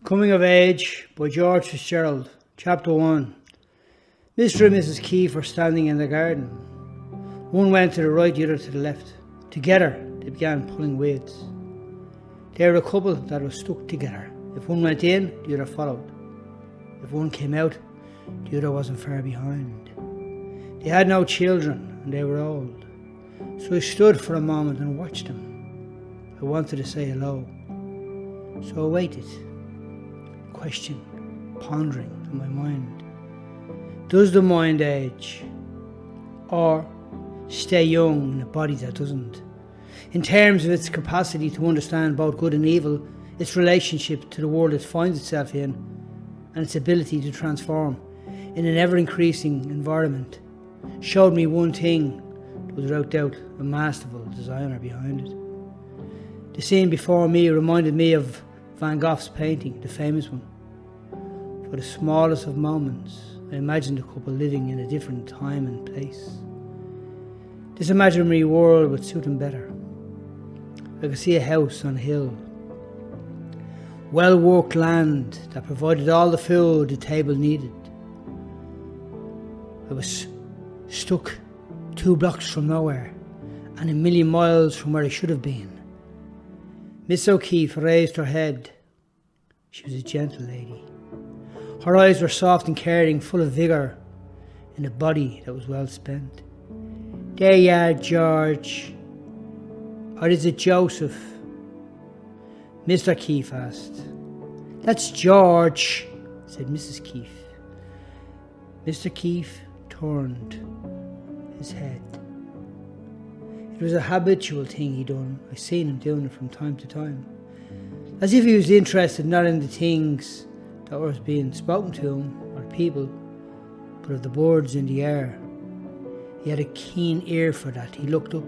Coming of Age by George Fitzgerald. Chapter 1. Mr. and Mrs. Keefe were standing in the garden. One went to the right, the other to the left. Together they began pulling weeds. They were a couple that were stuck together. If one went in, the other followed. If one came out, the other wasn't far behind. They had no children and they were old. So I stood for a moment and watched them. I wanted to say hello. So I waited. Question pondering in my mind. Does the mind age? Or stay young in a body that doesn't? In terms of its capacity to understand both good and evil, its relationship to the world it finds itself in, and its ability to transform in an ever-increasing environment, showed me one thing that was without doubt a masterful designer behind it. The scene before me reminded me of Van Gogh's painting, the famous one. For the smallest of moments, I imagined a couple living in a different time and place. This imaginary world would suit them better. I could see a house on a hill, well-worked land that provided all the food the table needed. I was stuck 2 blocks from nowhere and a million miles from where I should have been. Miss O'Keefe raised her head. She was a gentle lady. Her eyes were soft and caring, full of vigour, in a body that was well spent. There you are, George. Or is it Joseph? Mr. Keefe asked. That's George, said Mrs. Keefe. Mr. Keefe turned his head. It was a habitual thing he done. I seen him doing it from time to time. As if he was interested not in the things that were being spoken to him or people, but of the birds in the air. He had a keen ear for that. He looked up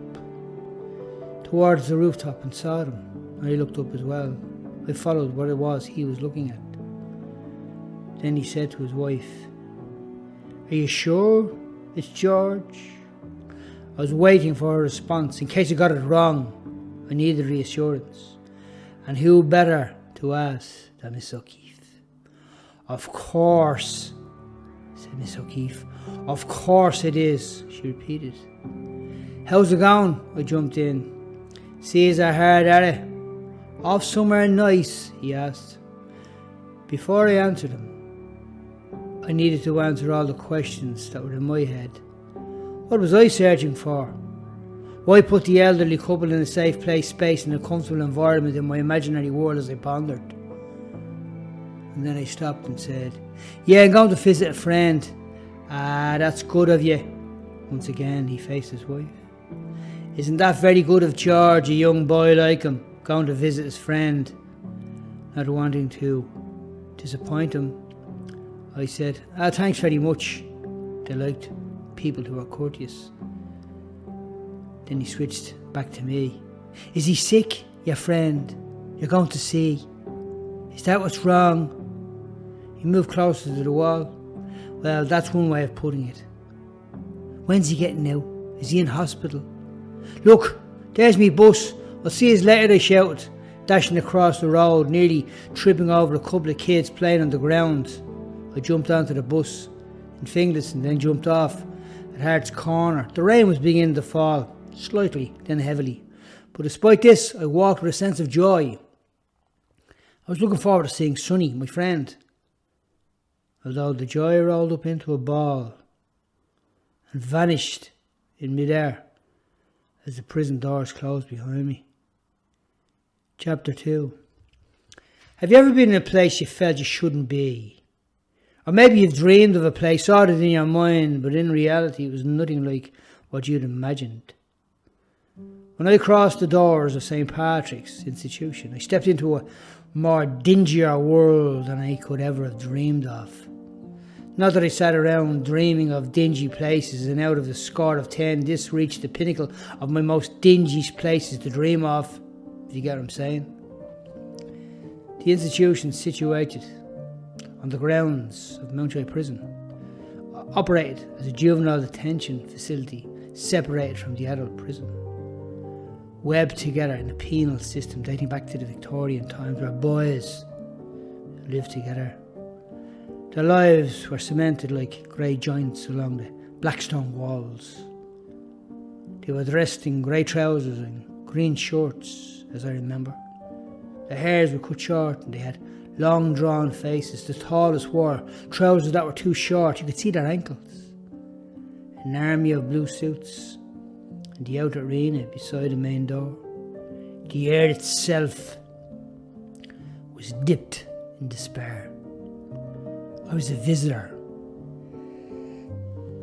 towards the rooftop and saw them. And I looked up as well. I followed what it was he was looking at. Then he said to his wife, "Are you sure it's George?" I was waiting for a response. In case I got it wrong, I needed reassurance. And who better to ask than Miss O'Keefe? "Of course," said Miss O'Keefe. "Of course it is," she repeated. "How's it going?" I jumped in. "Seas are hard at it. Off somewhere nice?" he asked. Before I answered him, I needed to answer all the questions that were in my head. What was I searching for? Why put the elderly couple in a safe space in a comfortable environment in my imaginary world as I pondered? And then I stopped and said, "Yeah, I'm going to visit a friend." "Ah, that's good of you." Once again he faced his wife. "Isn't that very good of George, a young boy like him, going to visit his friend?" Not wanting to disappoint him, I said, "Thanks very much." They liked people who were courteous. Then he switched back to me. "Is he sick, your friend? You're going to see. Is that what's wrong?" He moved closer to the wall. "Well, that's one way of putting it." "When's he getting out? Is he in hospital?" "Look, there's me bus. I'll see you later," they shouted, dashing across the road, nearly tripping over a couple of kids playing on the ground. I jumped onto the bus in Finglas and then jumped off at Hart's Corner. The rain was beginning to fall, slightly, then heavily. But despite this, I walked with a sense of joy. I was looking forward to seeing Sonny, my friend. Although the joy rolled up into a ball and vanished in midair as the prison doors closed behind me. Chapter 2. Have you ever been in a place you felt you shouldn't be? Or maybe you've dreamed of a place, saw it in your mind, but in reality it was nothing like what you'd imagined. When I crossed the doors of St. Patrick's Institution, I stepped into a more dingier world than I could ever have dreamed of. Not that I sat around dreaming of dingy places, and out of the score of 10, this reached the pinnacle of my most dingy places to dream of, if you get what I'm saying. The institution situated on the grounds of Mountjoy Prison operated as a juvenile detention facility separated from the adult prison. Webbed together in a penal system dating back to the Victorian times where boys lived together. Their lives were cemented like grey joints along the black stone walls. They were dressed in grey trousers and green shorts, as I remember. Their hairs were cut short and they had long drawn faces. The tallest wore trousers that were too short, you could see their ankles. An army of blue suits in the outer arena beside the main door. The air itself was dipped in despair. I was a visitor,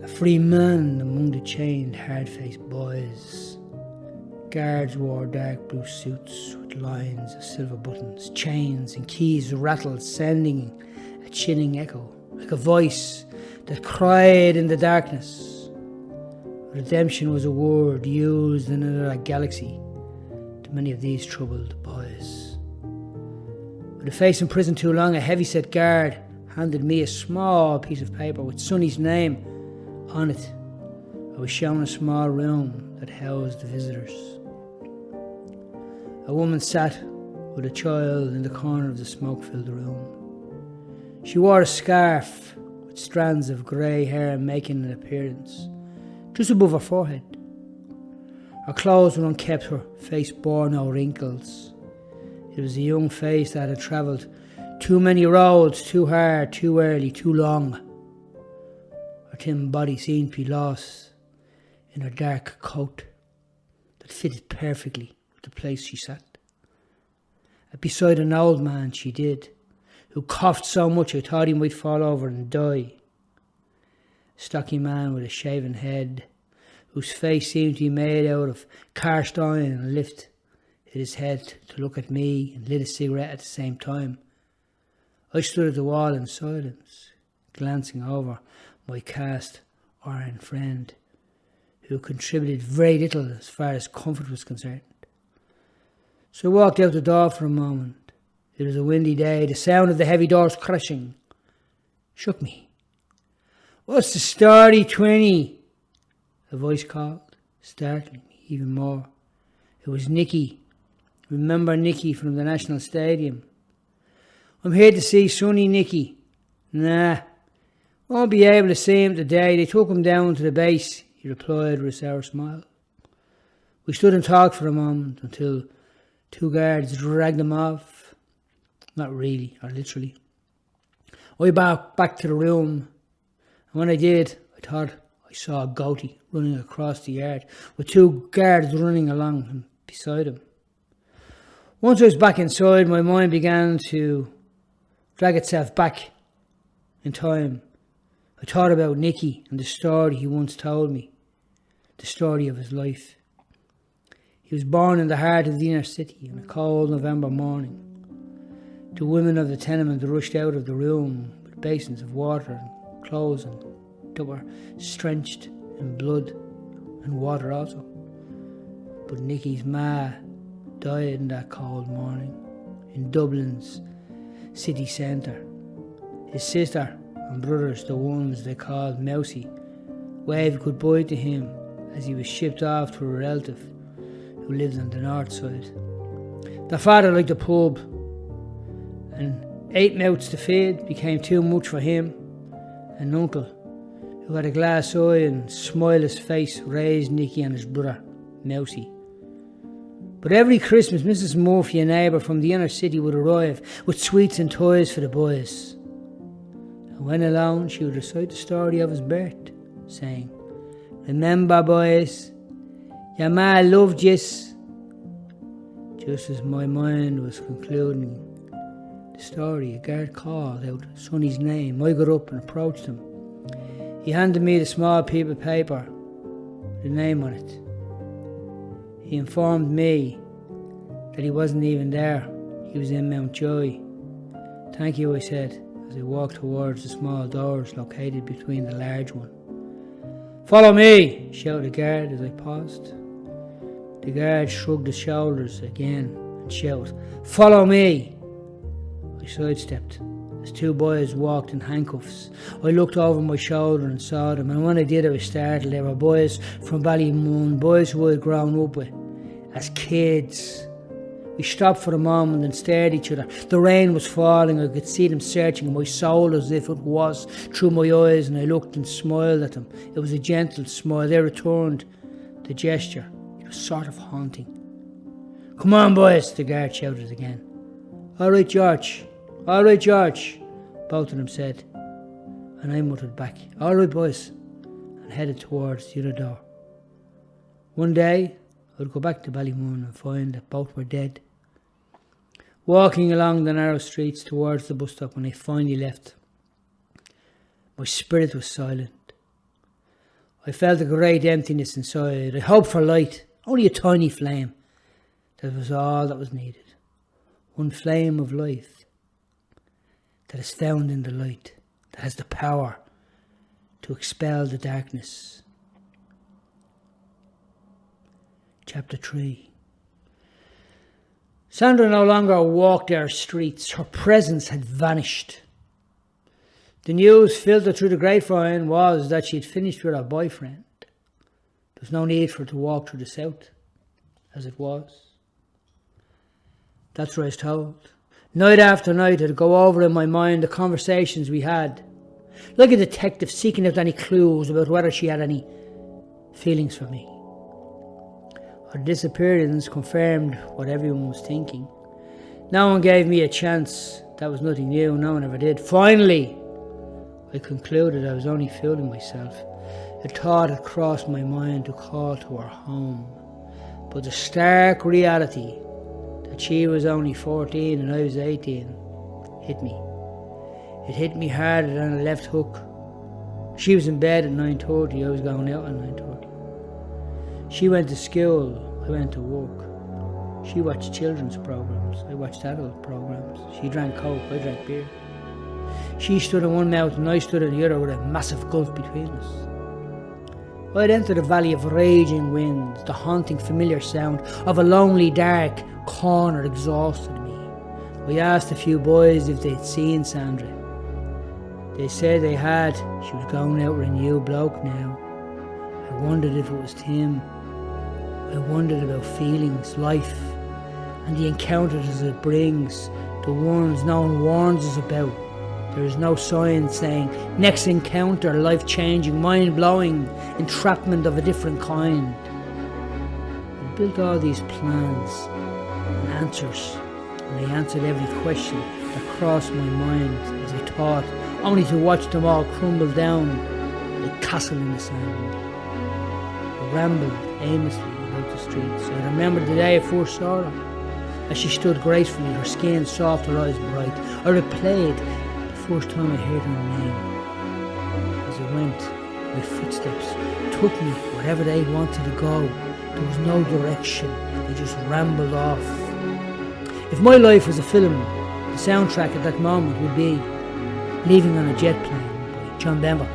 a free man among the chained, hard-faced boys. Guards wore dark blue suits with lines of silver buttons. Chains and keys rattled, sending a chilling echo, like a voice that cried in the darkness. Redemption was a word used in another galaxy to many of these troubled boys. With a face in prison too long, a heavy-set guard handed me a small piece of paper with Sonny's name on it. I was shown a small room that housed the visitors. A woman sat with a child in the corner of the smoke-filled room. She wore a scarf with strands of grey hair making an appearance just above her forehead. Her clothes were unkempt, her face bore no wrinkles. It was a young face that had travelled too many roads, too hard, too early, too long. Her thin body seemed to be lost in her dark coat that fitted perfectly with the place she sat. Beside an old man she did, who coughed so much I thought he might fall over and die. A stocky man with a shaven head, whose face seemed to be made out of cast iron, and lifted his head to look at me and lit a cigarette at the same time. I stood at the wall in silence, glancing over my cast iron friend, who contributed very little as far as comfort was concerned. So I walked out the door for a moment. It was a windy day. The sound of the heavy doors crashing shook me. "What's the story, Twinny?" a voice called, startling me even more. It was Nicky. Remember Nicky from the National Stadium? "I'm here to see Sonny, Nicky." "Nah, won't be able to see him today. They took him down to the base," he replied with a sour smile. We stood and talked for a moment until two guards dragged him off. Not really, or literally. I walked back to the room, and when I did, I thought I saw a goatee running across the yard, with two guards running along him beside him. Once I was back inside, my mind began to drag itself back in time. I thought about Nicky and the story he once told me, the story of his life. He was born in the heart of the inner city on a cold November morning. The women of the tenement rushed out of the room with basins of water and clothes that were drenched in blood and water also. But Nicky's ma died in that cold morning in Dublin's city centre. His sister and brothers, the ones they called Mousy, waved goodbye to him as he was shipped off to a relative who lived on the north side. The father liked the pub, and 8 mouths to feed became too much for him. An uncle, who had a glass eye and smileless face, raised Nicky and his brother, Mousy. But every Christmas, Mrs. Murphy, a neighbour from the inner city, would arrive with sweets and toys for the boys. And when alone, she would recite the story of his birth, saying, "Remember, boys, your ma loved yous." Just as my mind was concluding the story, a guard called out Sonny's name. I got up and approached him. He handed me the small piece of paper with a name on it. He informed me that he wasn't even there. He was in Mountjoy. "Thank you," I said, as I walked towards the small doors located between the large one. "Follow me," shouted the guard as I paused. The guard shrugged his shoulders again and shouted, "Follow me." I sidestepped as 2 boys walked in handcuffs. I looked over my shoulder and saw them, and when I did I was startled. They were boys from Ballymun, boys who I had grown up with as kids, We stopped for a moment and stared at each other. The rain was falling. I could see them searching my soul as if it was through my eyes, and I looked and smiled at them. It was a gentle smile. They returned the gesture. It was sort of haunting. "Come on, boys," the guard shouted again. All right, George. Both of them said. And I muttered back, "All right, boys," and headed towards the other door. One day, I would go back to Ballymun and find that both were dead. Walking along the narrow streets towards the bus stop when I finally left, my spirit was silent. I felt a great emptiness inside. I hoped for light, only a tiny flame. That was all that was needed. One flame of life that is found in the light, that has the power to expel the darkness. Chapter 3. Sandra no longer walked our streets. Her presence had vanished. The news filtered through the grapevine was that she had finished with her boyfriend. There was no need for her to walk through the south, as it was. That's what I was told. Night after night, I'd go over in my mind the conversations we had, like a detective seeking out any clues about whether she had any feelings for me. Her disappearance confirmed what everyone was thinking. No one gave me a chance. That was nothing new. No one ever did. Finally, I concluded I was only fooling myself. A thought had crossed my mind to call to her home. But the stark reality that she was only 14 and I was 18 hit me. It hit me harder than a left hook. She was in bed at 9:30. I was going out at 9:30. She went to school, I went to work. She watched children's programs, I watched adult programs. She drank coke, I drank beer. She stood in one mouth and I stood in the other with a massive gulf between us. I'd entered a valley of raging winds. The haunting familiar sound of a lonely dark corner exhausted me. I asked a few boys if they'd seen Sandra. They said they had. She was going out with a new bloke now. I wondered if it was Tim. I wondered about feelings, life, and the encounters it brings, the ones no one warns us about. There is no sign saying, next encounter, life-changing, mind-blowing, entrapment of a different kind. I built all these plans and answers, and I answered every question that crossed my mind as I thought, only to watch them all crumble down like castle in the sand. I rambled aimlessly about the streets. I remembered the day I first saw her, as she stood gracefully, her skin soft, her eyes bright. I replayed the first time I heard her name. As I went, my footsteps took me wherever they wanted to go. There was no direction. They just rambled off. If my life was a film, the soundtrack at that moment would be Leaving on a Jet Plane by John Denver.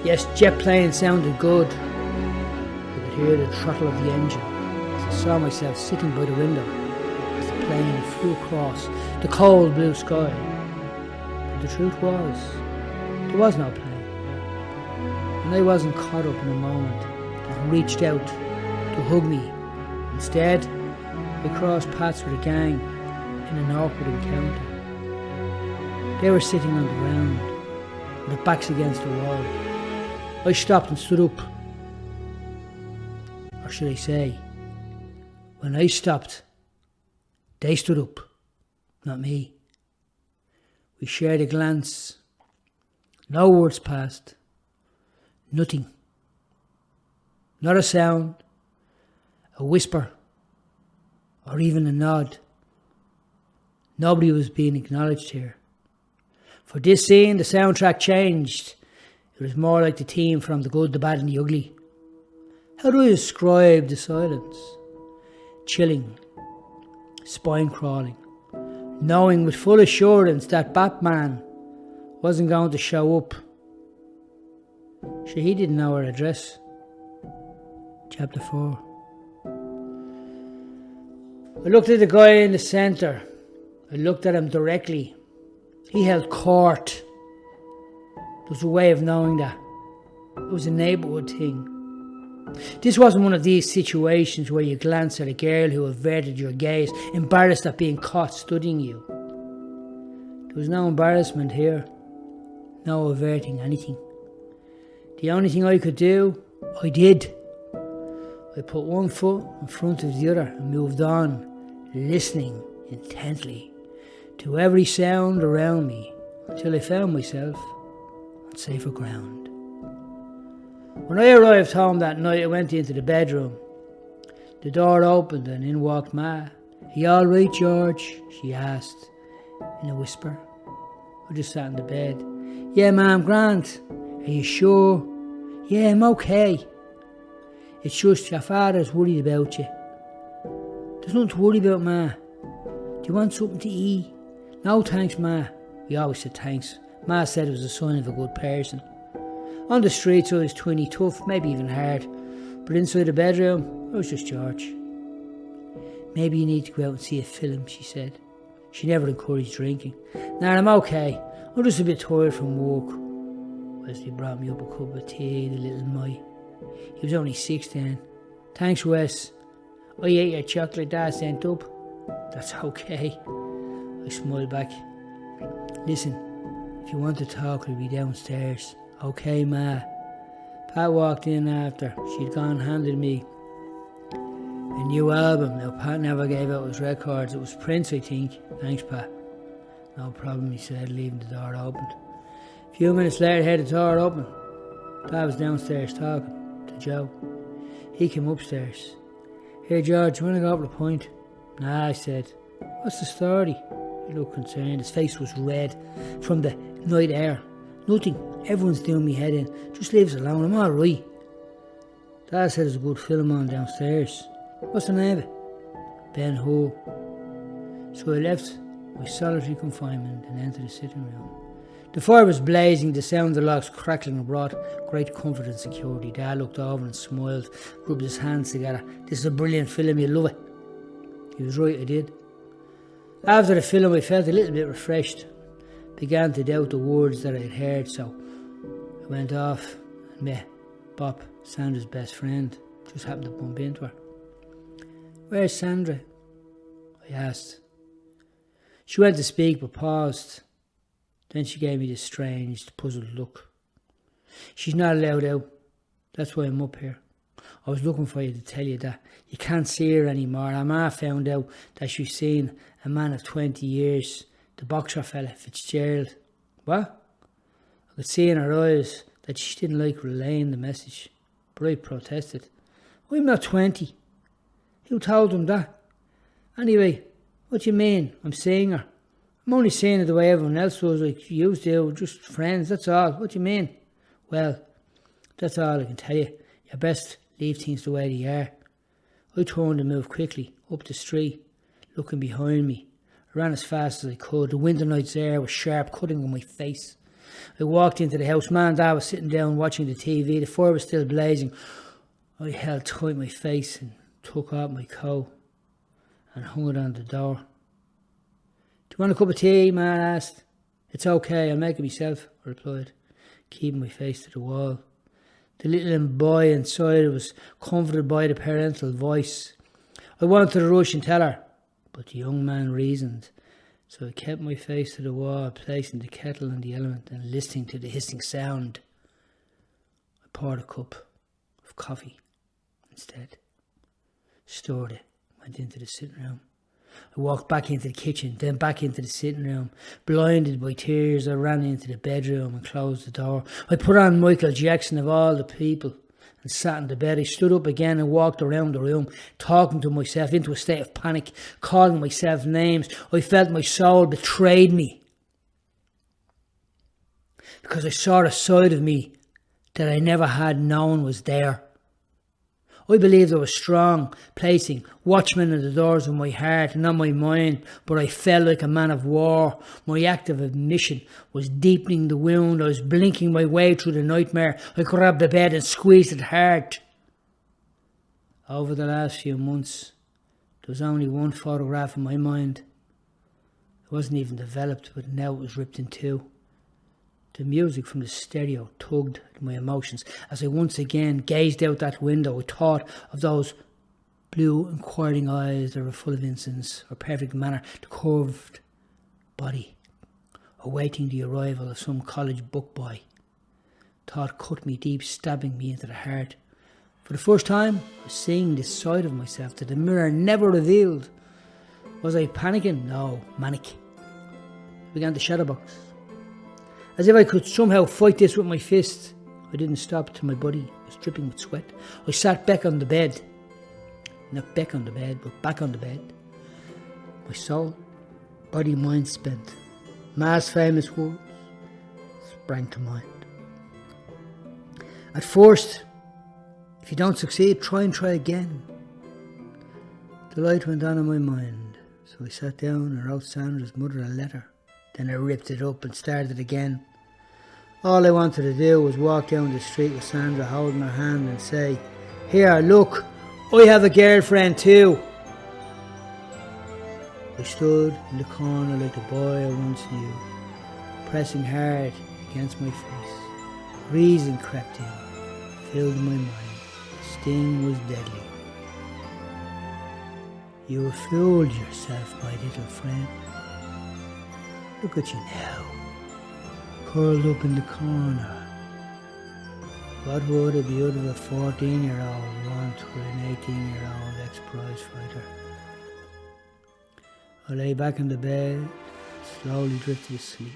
Yes, jet plane sounded good. I could hear the throttle of the engine as I saw myself sitting by the window as the plane flew across the cold blue sky. But the truth was, there was no plane. And I wasn't caught up in a moment that reached out to hug me. Instead, I crossed paths with a gang in an awkward encounter. They were sitting on the ground, with their backs against the wall. I stopped and stood up. Or should I say, when I stopped, they stood up, not me. We shared a glance. No words passed. Nothing. Not a sound, a whisper, or even a nod. Nobody was being acknowledged here. For this scene, the soundtrack changed. It was more like the theme from The Good, the Bad and the Ugly. How do I describe the silence? Chilling, spine-crawling, knowing with full assurance that Batman wasn't going to show up. Sure, he didn't know her address. Chapter 4. I looked at the guy in the centre. I looked at him directly. He held court. There was a way of knowing that. It was a neighbourhood thing. This wasn't one of these situations where you glance at a girl who averted your gaze, embarrassed at being caught studying you. There was no embarrassment here, no averting anything. The only thing I could do, I did. I put one foot in front of the other and moved on, listening intently to every sound around me until I found myself on safer ground. When I arrived home that night, I went into the bedroom. The door opened and in walked Ma. "Are you all right, George?" she asked in a whisper. I just sat in the bed. "Yeah, Ma, I'm grand." "Are you sure?" "Yeah, I'm okay." "It's just your father's worried about you." "There's nothing to worry about, Ma." "Do you want something to eat?" "No, thanks, Ma." We always said thanks. Ma said it was a sign of a good person. On the streets I was twinny tough, maybe even hard. But inside the bedroom, I was just George. "Maybe you need to go out and see a film," she said. She never encouraged drinking. "Nah, I'm okay. I'm just a bit tired from work." Wesley brought me up a cup of tea, the little mite. He was only 6 then. "Thanks, Wes. I ate your chocolate Dad sent up." "That's okay." I smiled back. "Listen, if you want to talk, we'll be downstairs." "Okay, Ma." Pat walked in after. She'd gone and handed me a new album. Now, Pat never gave out his records. It was Prince, I think. "Thanks, Pat." "No problem," he said, leaving the door opened. A few minutes later, I heard the door open. Dad was downstairs talking to Joe. He came upstairs. "Hey, George, you want to go up the point?" "Nah," I said. "What's the story?" He looked concerned. His face was red from the night air. "Nothing. Everyone's doing me head in. Just leave us alone. I'm all right." Dad said there's a good film on downstairs. "What's the name of it?" "Ben-Hur." So I left my solitary confinement and entered the sitting room. The fire was blazing. The sound of the logs crackling brought great comfort and security. Dad looked over and smiled, rubbed his hands together. "This is a brilliant film. You'll love it." He was right, I did. After the film, I felt a little bit refreshed. Began to doubt the words that I had heard, so I went off and met Bob, Sandra's best friend. Just happened to bump into her. "Where's Sandra?" I asked. She went to speak but paused. Then she gave me this strange, puzzled look. "She's not allowed out. That's why I'm up here. I was looking for you to tell you that you can't see her anymore. Our ma found out that she's seen a man of 20 years, the boxer fella, Fitzgerald." "What?" I could see in her eyes that she didn't like relaying the message, but I protested. "I'm not 20. Who told them that? Anyway, what do you mean? I'm seeing her. I'm only seeing her the way everyone else does, like you do, just friends, that's all. What do you mean?" "Well, that's all I can tell you. You best leave things the way they are." I turned and moved quickly up the street, looking behind me. I ran as fast as I could. The winter night's air was sharp, cutting on my face. I walked into the house. Ma and Dad was sitting down watching the TV. The fire was still blazing. I held tight my face and took off my coat and hung it on the door. "Do you want a cup of tea?" Ma asked. "It's okay, I'll make it myself," I replied, keeping my face to the wall. The little boy inside was comforted by the parental voice. I wanted to rush and tell her, but the young man reasoned, so I kept my face to the wall, placing the kettle on the element and listening to the hissing sound. I poured a cup of coffee instead, stirred it, went into the sitting room. I walked back into the kitchen, then back into the sitting room. Blinded by tears, I ran into the bedroom and closed the door. I put on Michael Jackson of all the people and sat in the bed. I stood up again and walked around the room, talking to myself into a state of panic, calling myself names. I felt my soul betrayed me because I saw a side of me that I never had known was there. I believed I was strong, placing watchmen at the doors of my heart and not my mind, but I felt like a man of war. My act of admission was deepening the wound. I was blinking my way through the nightmare. I grabbed the bed and squeezed it hard. Over the last few months, there was only one photograph in my mind. It wasn't even developed, but now it was ripped in two. The music from the stereo tugged at my emotions as I once again gazed out that window. I thought of those blue inquiring eyes that were full of innocence or perfect manner, the curved body, awaiting the arrival of some college book boy. Thought cut me deep, stabbing me into the heart. For the first time, I was seeing this side of myself that the mirror never revealed. Was I panicking? No, manic. I began to shadowbox. As if I could somehow fight this with my fists. I didn't stop till my body was dripping with sweat. I sat back on the bed. Not back on the bed, but back on the bed. My soul, body, mind spent. Ma's famous words sprang to mind. At first, if you don't succeed, try and try again. The light went on in my mind, so I sat down and wrote Sandra's mother a letter. Then I ripped it up and started again. All I wanted to do was walk down the street with Sandra holding her hand and say, "Here, look, I have a girlfriend too." I stood in the corner like the boy I once knew, pressing hard against my face. Reason crept in, filled my mind. The sting was deadly. "You have fooled yourself, my little friend. Look at you now, curled up in the corner. What would a beautiful 14-year-old want with an 18-year-old ex-prize fighter?" I lay back in the bed, slowly drifted asleep.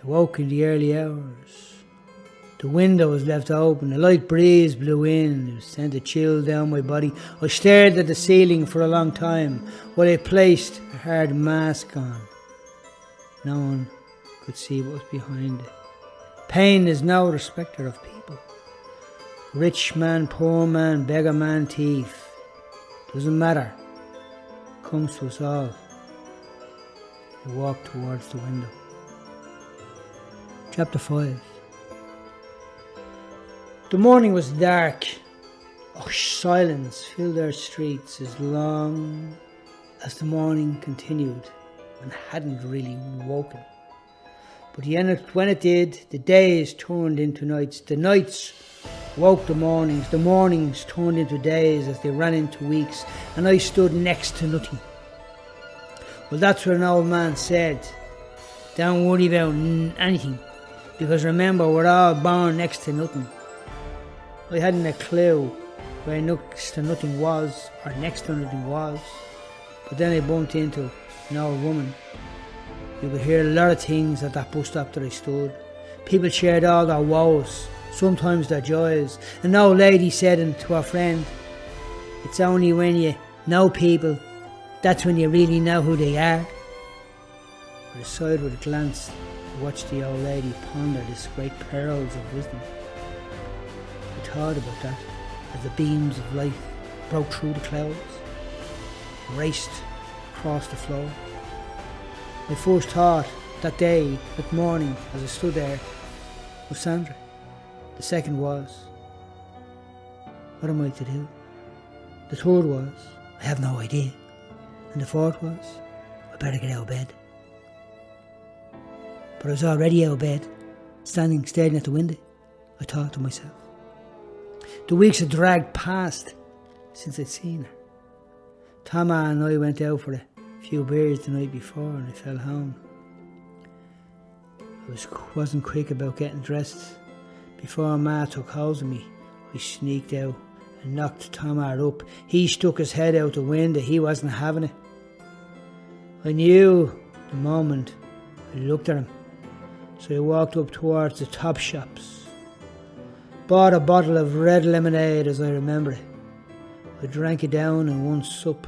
I woke in the early hours. The window was left open, a light breeze blew in, it sent a chill down my body. I stared at the ceiling for a long time while I placed a hard mask on. No one could see what was behind it. Pain is no respecter of people. Rich man, poor man, beggar man, thief. Doesn't matter. Comes to us all. I walked towards the window. Chapter 5. The morning was dark. Silence filled our streets as long as the morning continued and hadn't really woken. But when it did, the days turned into nights. The nights woke the mornings turned into days as they ran into weeks, and I stood next to nothing. Well, that's what an old man said. Don't worry about anything, because remember, we're all born next to nothing. I hadn't a clue where next to nothing was, or next to nothing was. But then I bumped into an old woman. You could hear a lot of things at that bus stop that I stood. People shared all their woes, sometimes their joys. An old lady said to her friend, "It's only when you know people, that's when you really know who they are." I sighed with a glance to watch the old lady ponder this great pearls of wisdom. I thought about that as the beams of light broke through the clouds, raced across the floor. My first thought that day, that morning, as I stood there, was Sandra. The second was, what am I to do? The third was, I have no idea. And the fourth was, I better get out of bed. But I was already out of bed, standing staring at the window. I thought to myself. The weeks had dragged past since I'd seen her. Tama and I went out for a few beers the night before and I fell home. I wasn't quick about getting dressed. Before Ma took hold of me, I sneaked out and knocked Tama up. He stuck his head out the window. He wasn't having it. I knew the moment I looked at him, so I walked up towards the top shops. Bought a bottle of red lemonade as I remember it. I drank it down in one sup.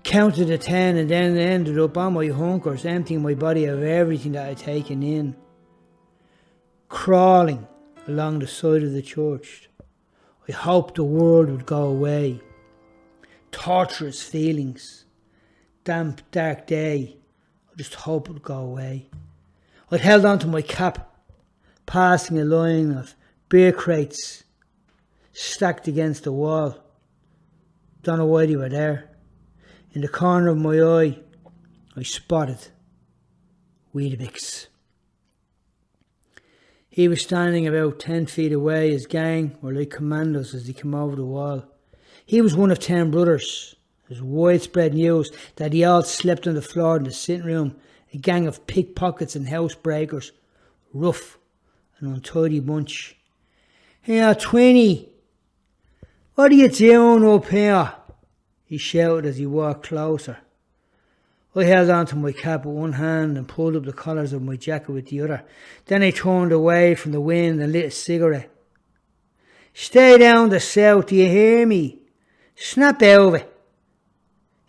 Counted to 10 and then ended up on my hunkers, emptying my body of everything that I'd taken in. Crawling along the side of the church. I hoped the world would go away. Torturous feelings. Damp, dark day. I just hoped it would go away. I'd held on to my cap, passing a line of beer crates stacked against the wall. Don't know why they were there. In the corner of my eye, I spotted Weetabix. He was standing about 10 feet away. His gang were like commandos as he came over the wall. He was one of 10 brothers. There's widespread news that they all slept on the floor in the sitting room, a gang of pickpockets and housebreakers, rough and untidy bunch. "Here, Twinny, what are you doing up here?" he shouted as he walked closer. I held on to my cap with one hand and pulled up the collars of my jacket with the other. Then I turned away from the wind and lit a cigarette. "Stay down the south, do you hear me? Snap out of it.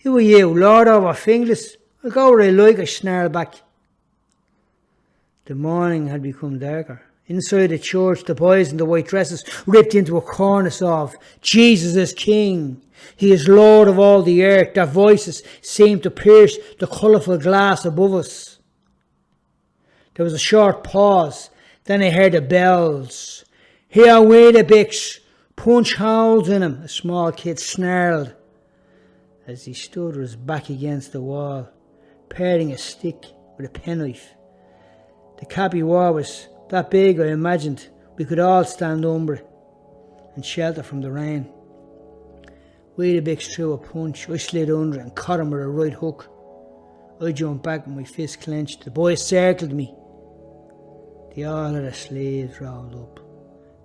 Who are you, Lord over Finglas? I'll go where I like," I snarled back. The morning had become darker. Inside the church, the boys in the white dresses ripped into a chorus of "Jesus is King. He is Lord of all the earth." Their voices seemed to pierce the colourful glass above us. There was a short pause. Then I heard the bells. "Here, Weetabix, punch holes in him," a small kid snarled as he stood with his back against the wall, paring a stick with a penknife. The cap he wore was that big I imagined we could all stand under it and shelter from the rain. Weetabix threw a punch. I slid under it and caught him with a right hook. I jumped back with my fist clenched. The boys circled me. They all had their sleeves rolled up.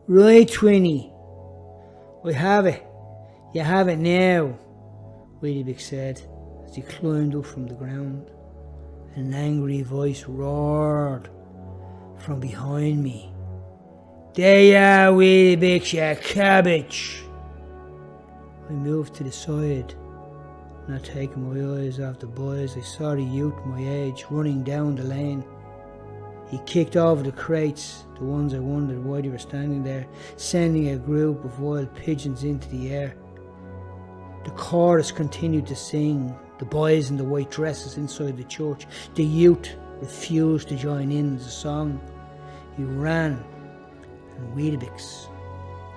"Right, Twinny. I have it. You have it now," Weetabix said as he climbed up from the ground. An angry voice roared from behind me. "There you are, Weetabix, you cabbage." I moved to the side, not taking my eyes off the boys. I saw the youth my age running down the lane. He kicked over the crates, the ones I wondered why they were standing there, sending a group of wild pigeons into the air. The chorus continued to sing, the boys in the white dresses inside the church. The youth refused to join in the song. He ran, and Weetabix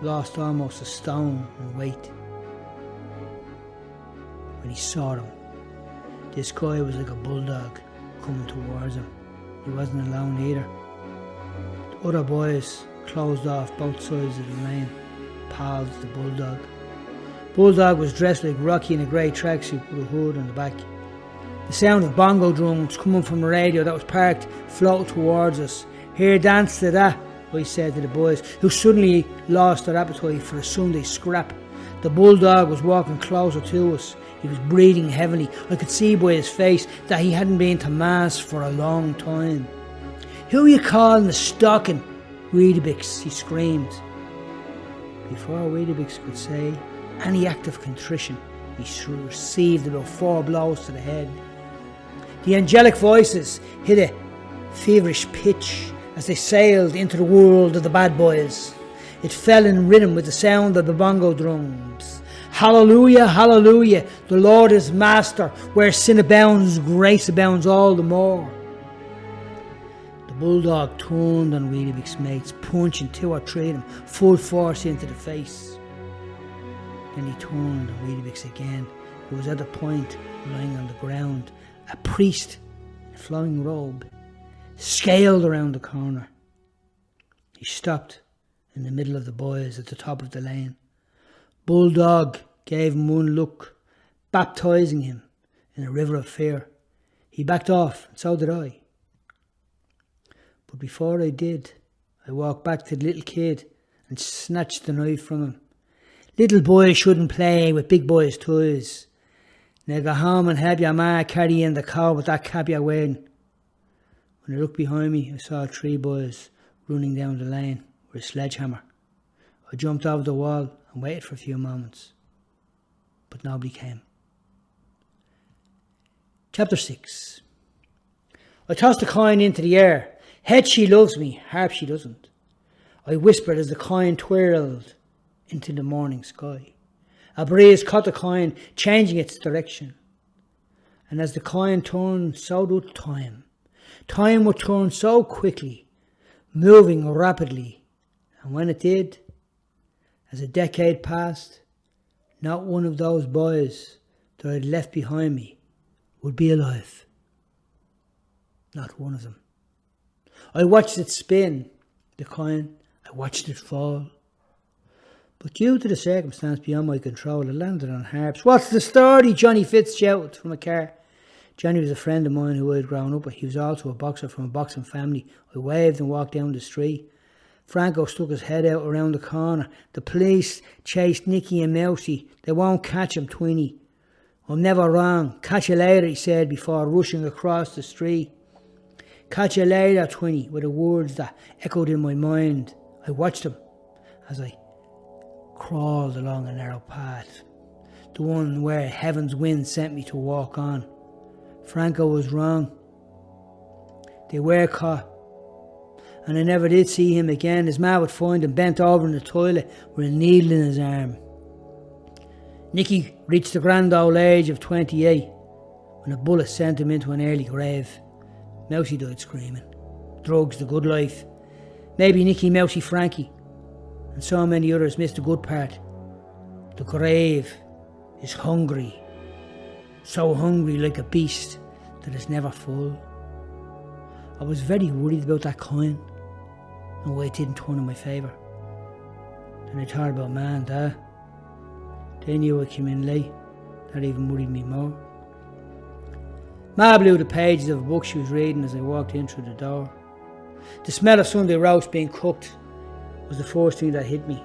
lost almost a stone in weight. When he saw them, this guy was like a bulldog coming towards him. He wasn't alone either. The other boys closed off both sides of the lane, pals the bulldog. Bulldog was dressed like Rocky in a grey tracksuit with a hood on the back. The sound of bongo drums coming from a radio that was parked floated towards us. "Here, dance to that," I said to the boys, who suddenly lost their appetite for a Sunday scrap. The bulldog was walking closer to us. He was breathing heavily. I could see by his face that he hadn't been to mass for a long time. "Who are you calling a stocking, Weetabix?" he screamed. Before Weetabix could say any act of contrition, he received about 4 blows to the head. The angelic voices hit a feverish pitch as they sailed into the world of the bad boys. It fell in rhythm with the sound of the bongo drums. "Hallelujah, hallelujah, the Lord is master. Where sin abounds, grace abounds all the more." The bulldog turned on Weetabix's mates, punching 2 or 3 of them full force into the face. Then he turned on Weetabix again, who was at the point lying on the ground. A priest in a flowing robe scaled around the corner. He stopped in the middle of the boys at the top of the lane. Bulldog gave him one look, baptizing him in a river of fear. He backed off, and so did I. But before I did, I walked back to the little kid and snatched the knife from him. "Little boys shouldn't play with big boys' toys. Now go home and help your ma carry in the cow with that cap you're wearing." When I looked behind me, I saw 3 boys running down the lane with a sledgehammer. I jumped over the wall and waited for a few moments, but nobody came. Chapter 6. I tossed the coin into the air. "Head she loves me, harp she doesn't," I whispered as the coin twirled into the morning sky. A breeze caught the coin, changing its direction. And as the coin turned, so did time. Time would turn so quickly, moving rapidly. And when it did, as a decade passed, not one of those boys that I'd left behind me would be alive. Not one of them. I watched it spin, the coin. I watched it fall. But due to the circumstance beyond my control, it landed on Harps. "What's the story?" Johnny Fitz shouted from a car. Johnny was a friend of mine who I'd grown up with. He was also a boxer from a boxing family. I waved and walked down the street. Franco stuck his head out around the corner. "The police chased Nicky and Mousy. They won't catch him, Twinny. I'm never wrong. Catch you later," he said before rushing across the street. "Catch you later, Twinny," were the words that echoed in my mind. I watched him as I crawled along a narrow path, the one where heaven's wind sent me to walk on. Franco was wrong. They were caught, and I never did see him again. His ma would find him bent over in the toilet with a needle in his arm. Nicky reached the grand old age of 28 when a bullet sent him into an early grave. Mousy died screaming. Drugs, the good life. Maybe Nicky, Mousy, Frankie, and so many others missed the good part. The grave is hungry, so hungry like a beast that it's never full. I was very worried about that coin and why it didn't turn in my favour. Then I thought about Ma and Dad. They knew I came in late. That even worried me more. Ma blew the pages of a book she was reading as I walked in through the door. The smell of Sunday roast being cooked was the first thing that hit me.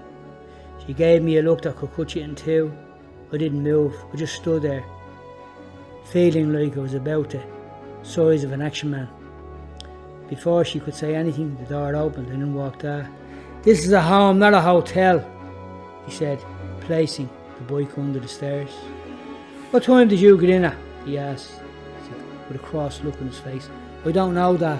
She gave me a look that could cut you in two. I didn't move. I just stood there, feeling like I was about the size of an action man. Before she could say anything, the door opened and in walked out. "This is a home, not a hotel," he said, placing the bike under the stairs. "What time did you get in at?" he asked, with a cross look on his face. "I don't know that.